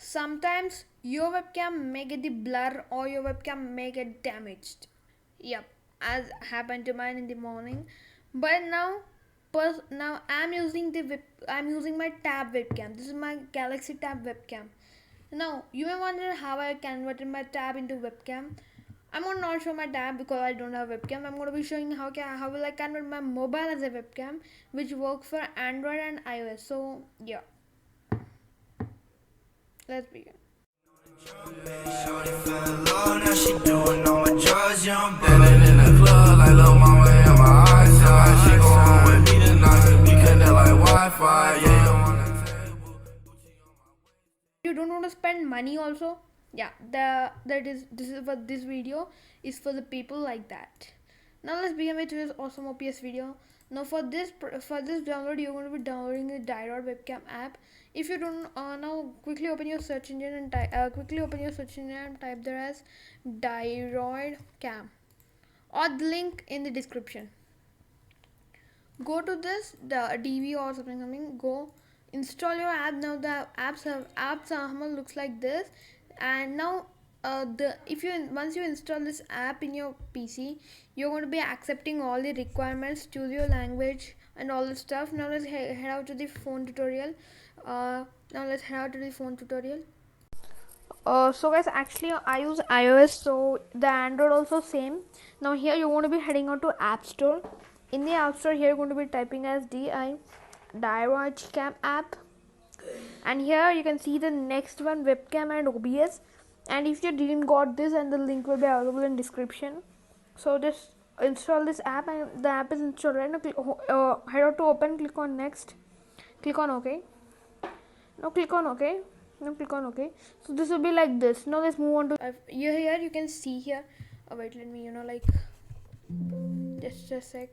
sometimes your webcam may get the blur or your webcam may get damaged. Yep, as happened to mine in the morning. But now I'm using my tab webcam. This is my Galaxy Tab webcam. Now you may wonder how I converted my tab into webcam. I'm gonna not show my tab because I don't have webcam. I'm gonna be showing how will I convert my mobile as a webcam, which works for Android and iOS. So yeah, let's begin. Shorty fell in love, now she doing all my drugs, yeah, I'm ballin' in the club like lil' mama in my eyesight. She go home with me tonight, we connect like Wi-Fi, yeah, you on the table. You don't want to spend money also, yeah, this is for this video is for the people like that. Now let's begin with this awesome OPS video. Now for this download, you're going to be downloading the Diode webcam app. If you don't now quickly open your search engine and type there as Diode cam, or the link in the description. Go to this the DV or something. Go install your app. Now the apps looks like this, and now the if you once you install this app in your PC, you're going to be accepting all the requirements, choose your language and all the stuff. Now let's head out to the phone tutorial. So guys, actually I use iOS, so the Android also same. Now here you want to be heading out to App Store. In the App Store, here you're going to be typing as Diode Cam app, and here you can see the next one, webcam and OBS. And if you didn't got this, and the link will be available in description. So just install this app, and the app is installed right now. Head out to open, click on next, click on OK. Now click on OK. So this will be like this. Now let's move on to here you can see here. Wait, let me just a sec.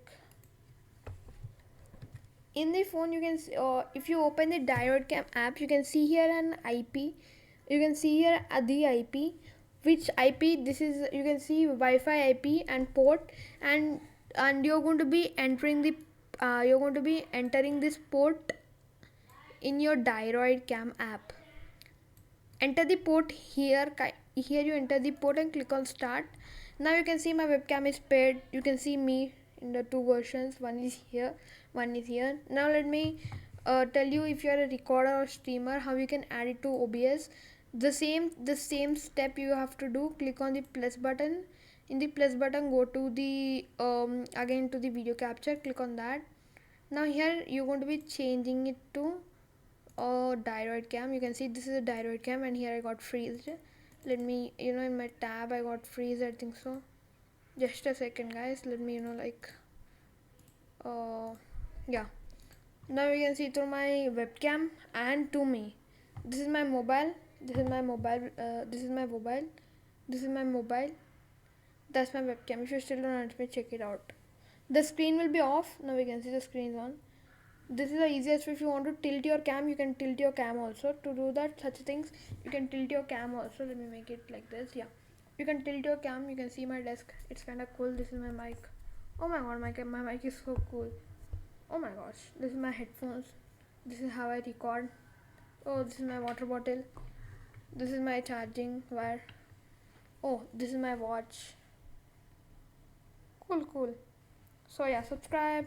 In the phone you can see, if you open the Diode Cam app, you can see here an IP. You can see here the IP, which IP this is. You can see Wi-Fi IP and port, and you're going to be entering this port in your Diode Cam app. Enter the port here. Here you enter the port and click on start. Now you can see my webcam is paired. You can see me in the two versions. One is here, one is here. Now let me tell you, if you are a recorder or streamer, how you can add it to OBS. The same step you have to do. Click on the plus button. In the plus button, go to the again to the video capture. Click on that. Now here you're going to be changing it to Diode cam. You can see this is a Diode cam, and here I got freezed. Let me in my tab I got freeze, I think so. Just a second guys, let me yeah, now you can see through my webcam and to me. This is my mobile, this is my mobile, that's my webcam. If you still don't understand, check it out. The screen will be off. Now we can see the screen is on. This is the easiest way. If you want to tilt your cam, you can tilt your cam also. To do that such things, you can tilt your cam also. Let me make it like this. Yeah, you can tilt your cam. You can see my desk, it's kind of cool. This is my mic. Oh my god, my mic is so cool. Oh my gosh, this is my headphones. This is how I record. Oh, this is my water bottle. This is my charging wire. Oh, this is my watch. Cool. So yeah, subscribe.